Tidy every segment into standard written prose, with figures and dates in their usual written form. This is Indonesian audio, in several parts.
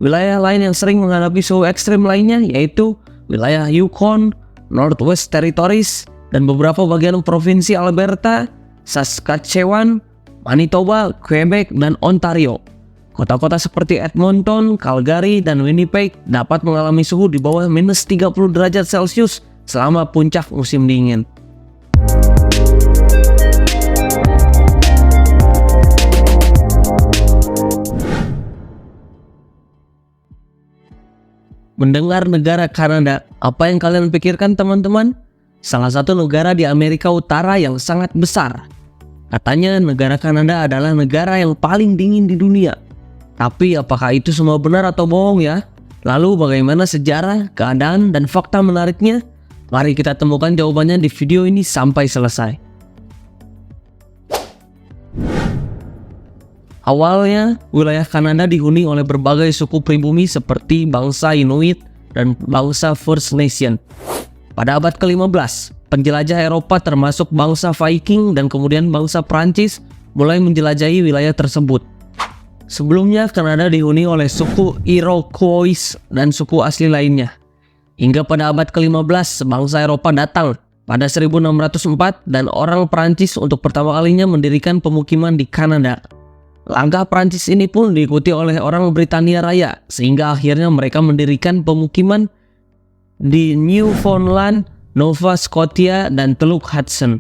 Wilayah lain yang sering menghadapi suhu ekstrim lainnya yaitu wilayah Yukon, Northwest Territories, dan beberapa bagian provinsi Alberta, Saskatchewan, Manitoba, Quebec, dan Ontario. Kota-kota seperti Edmonton, Calgary, dan Winnipeg dapat mengalami suhu di bawah minus 30 derajat Celcius selama puncak musim dingin. Mendengar negara Kanada, apa yang kalian pikirkan teman-teman? Salah satu negara di Amerika Utara yang sangat besar. Katanya negara Kanada adalah negara yang paling dingin di dunia. Tapi apakah itu semua benar atau bohong ya? Lalu bagaimana sejarah, keadaan, dan fakta menariknya? Mari kita temukan jawabannya di video ini sampai selesai. Awalnya, wilayah Kanada dihuni oleh berbagai suku pribumi seperti bangsa Inuit dan bangsa First Nation. Pada abad ke-15, penjelajah Eropa termasuk bangsa Viking dan kemudian bangsa Prancis mulai menjelajahi wilayah tersebut. Sebelumnya, Kanada dihuni oleh suku Iroquois dan suku asli lainnya. Hingga pada abad ke-15, bangsa Eropa datang pada 1604 dan orang Prancis untuk pertama kalinya mendirikan pemukiman di Kanada. Langkah Prancis ini pun diikuti oleh orang Britania Raya, sehingga akhirnya mereka mendirikan pemukiman di Newfoundland, Nova Scotia, dan Teluk Hudson.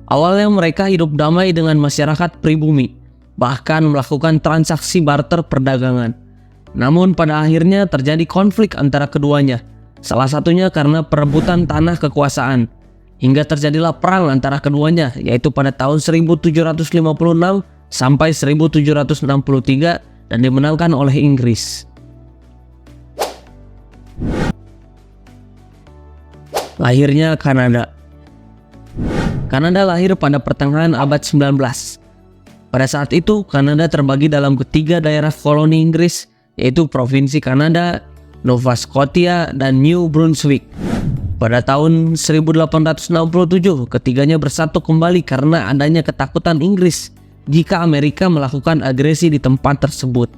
Awalnya mereka hidup damai dengan masyarakat pribumi, bahkan melakukan transaksi barter perdagangan. Namun pada akhirnya terjadi konflik antara keduanya, salah satunya karena perebutan tanah kekuasaan. Hingga terjadilah perang antara keduanya, yaitu pada tahun 1756 sampai 1763 dan dimenangkan oleh Inggris. Lahirnya Kanada. Kanada lahir pada pertengahan abad 19. Pada saat itu, Kanada terbagi dalam ketiga daerah koloni Inggris, yaitu Provinsi Kanada, Nova Scotia, dan New Brunswick. Pada tahun 1867, ketiganya bersatu kembali karena adanya ketakutan Inggris jika Amerika melakukan agresi di tempat tersebut.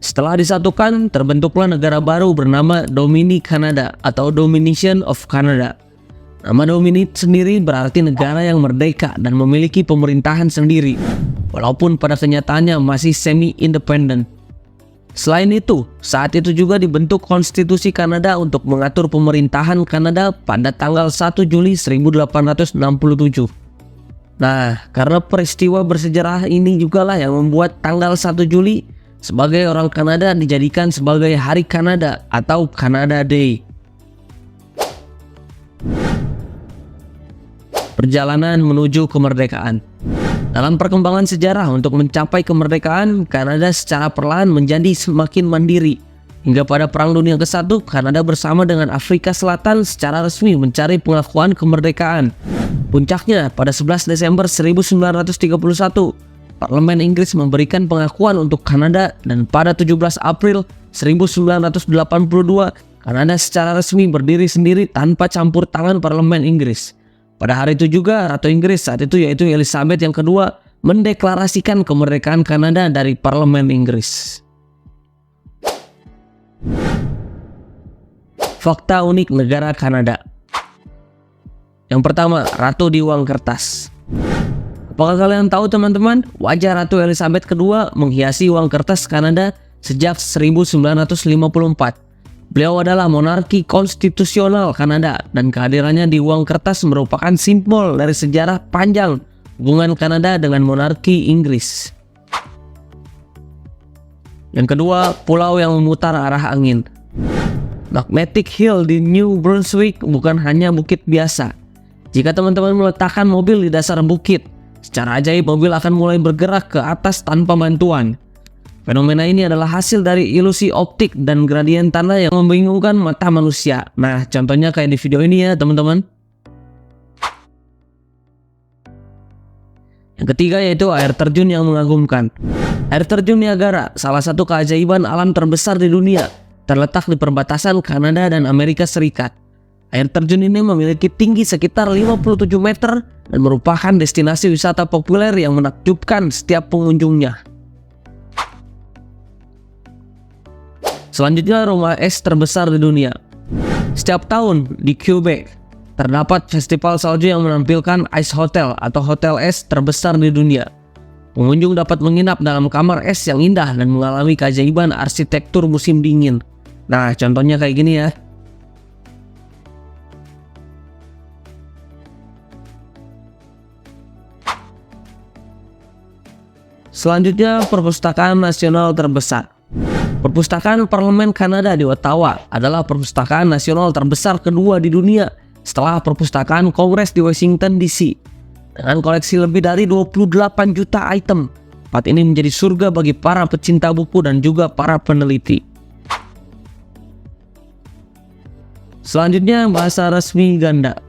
Setelah disatukan, terbentuklah negara baru bernama Domini Kanada atau Domination of Canada. Nama Domini sendiri berarti negara yang merdeka dan memiliki pemerintahan sendiri, walaupun pada kenyataannya masih semi-independen. Selain itu, saat itu juga dibentuk Konstitusi Kanada untuk mengatur pemerintahan Kanada pada tanggal 1 Juli 1867. Nah, karena peristiwa bersejarah ini jugalah yang membuat tanggal 1 Juli sebagai orang Kanada dijadikan sebagai Hari Kanada atau Canada Day. Perjalanan menuju kemerdekaan. Dalam perkembangan sejarah untuk mencapai kemerdekaan, Kanada secara perlahan menjadi semakin mandiri. Hingga pada Perang Dunia ke-1, Kanada bersama dengan Afrika Selatan secara resmi mencari pengakuan kemerdekaan. Puncaknya, pada 11 Desember 1931, Parlemen Inggris memberikan pengakuan untuk Kanada dan pada 17 April 1982, Kanada secara resmi berdiri sendiri tanpa campur tangan Parlemen Inggris. Pada hari itu juga, Ratu Inggris saat itu yaitu Elizabeth yang kedua mendeklarasikan kemerdekaan Kanada dari Parlemen Inggris. Fakta unik negara Kanada. Yang pertama, Ratu di uang kertas. Apakah kalian tahu teman-teman, wajah Ratu Elizabeth II menghiasi uang kertas Kanada sejak 1954. Beliau adalah monarki konstitusional Kanada dan kehadirannya di uang kertas merupakan simbol dari sejarah panjang hubungan Kanada dengan monarki Inggris. Yang kedua, pulau yang memutar arah angin. Magnetic Hill di New Brunswick bukan hanya bukit biasa. Jika teman-teman meletakkan mobil di dasar bukit, secara ajaib mobil akan mulai bergerak ke atas tanpa bantuan. Fenomena ini adalah hasil dari ilusi optik dan gradien tanah yang membingungkan mata manusia. Nah, contohnya kayak di video ini ya teman-teman. Yang ketiga yaitu air terjun yang mengagumkan. Air terjun Niagara, salah satu keajaiban alam terbesar di dunia, terletak di perbatasan Kanada dan Amerika Serikat. Air terjun ini memiliki tinggi sekitar 57 meter dan merupakan destinasi wisata populer yang menakjubkan setiap pengunjungnya. Selanjutnya, rumah es terbesar di dunia. Setiap tahun di Quebec terdapat festival salju yang menampilkan Ice Hotel atau hotel es terbesar di dunia. Pengunjung dapat menginap dalam kamar es yang indah dan mengalami keajaiban arsitektur musim dingin. Nah, contohnya kayak gini ya. Selanjutnya, perpustakaan nasional terbesar. Perpustakaan Parlemen Kanada di Ottawa adalah perpustakaan nasional terbesar kedua di dunia setelah perpustakaan Kongres di Washington DC. Dengan koleksi lebih dari 28 juta item, tempat ini menjadi surga bagi para pecinta buku dan juga para peneliti. Selanjutnya, bahasa resmi ganda.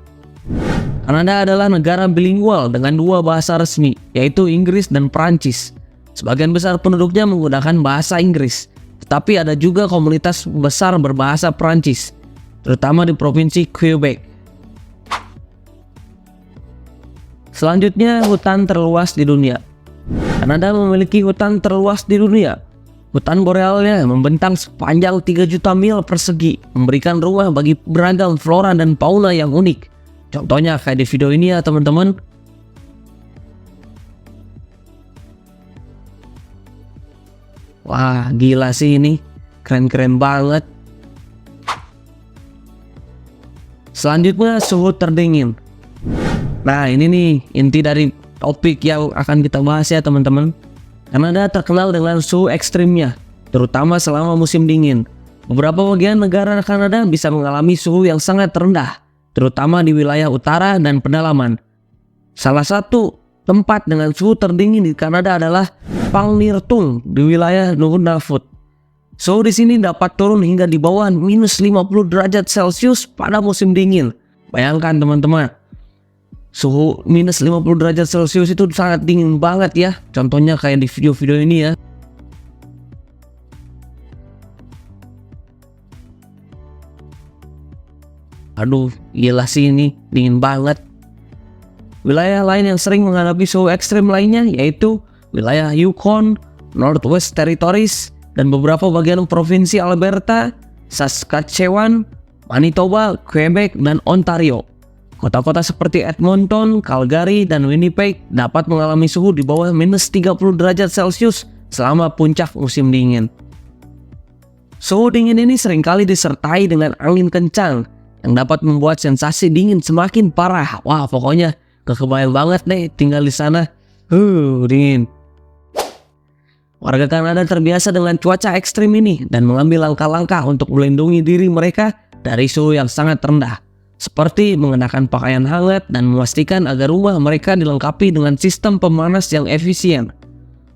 Kanada adalah negara bilingual dengan dua bahasa resmi, yaitu Inggris dan Prancis. Sebagian besar penduduknya menggunakan bahasa Inggris, tetapi ada juga komunitas besar berbahasa Prancis, terutama di provinsi Quebec. Selanjutnya, hutan terluas di dunia. Kanada memiliki hutan terluas di dunia. Hutan borealnya membentang sepanjang 3 juta mil persegi, memberikan rumah bagi beragam flora dan fauna yang unik. Contohnya kayak di video ini ya teman-teman. Wah, gila sih ini. Keren-keren banget. Selanjutnya, suhu terdingin. Nah, ini nih inti dari topik yang akan kita bahas ya teman-teman. Kanada terkenal dengan suhu ekstrimnya, terutama selama musim dingin. Beberapa bagian negara Kanada bisa mengalami suhu yang sangat rendah, terutama di wilayah utara dan pedalaman. Salah satu tempat dengan suhu terdingin di Kanada adalah Pangnirtung di wilayah Nunavut. Suhu di sini dapat turun hingga di bawah minus 50 derajat Celcius pada musim dingin. Bayangkan teman-teman, suhu minus 50 derajat Celcius itu sangat dingin banget ya. Contohnya kayak di video-video ini ya. Aduh, gila sih ini, dingin banget. Wilayah lain yang sering menghadapi suhu ekstrim lainnya yaitu wilayah Yukon, Northwest Territories, dan beberapa bagian provinsi Alberta, Saskatchewan, Manitoba, Quebec, dan Ontario. Kota-kota seperti Edmonton, Calgary, dan Winnipeg dapat mengalami suhu di bawah minus 30 derajat Celcius selama puncak musim dingin. Suhu dingin ini seringkali disertai dengan angin kencang yang dapat membuat sensasi dingin semakin parah. Wah, pokoknya kebayang banget deh tinggal di sana. Dingin. Warga Kanada terbiasa dengan cuaca ekstrim ini dan mengambil langkah-langkah untuk melindungi diri mereka dari suhu yang sangat rendah, seperti mengenakan pakaian hangat dan memastikan agar rumah mereka dilengkapi dengan sistem pemanas yang efisien.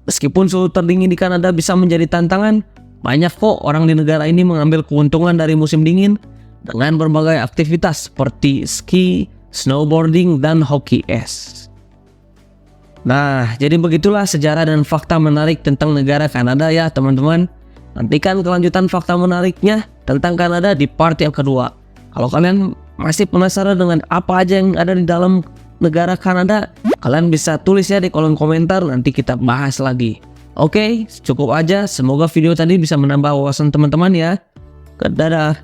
Meskipun suhu terdingin di Kanada bisa menjadi tantangan, banyak kok orang di negara ini mengambil keuntungan dari musim dingin dengan berbagai aktivitas seperti ski, snowboarding, dan hoki es. Nah, jadi begitulah sejarah dan fakta menarik tentang negara Kanada ya teman-teman. Nantikan kelanjutan fakta menariknya tentang Kanada di part yang kedua. Kalau kalian masih penasaran dengan apa aja yang ada di dalam negara Kanada, kalian bisa tulis ya di kolom komentar, nanti kita bahas lagi. Oke, cukup aja. Semoga video tadi bisa menambah wawasan teman-teman ya. Dadah.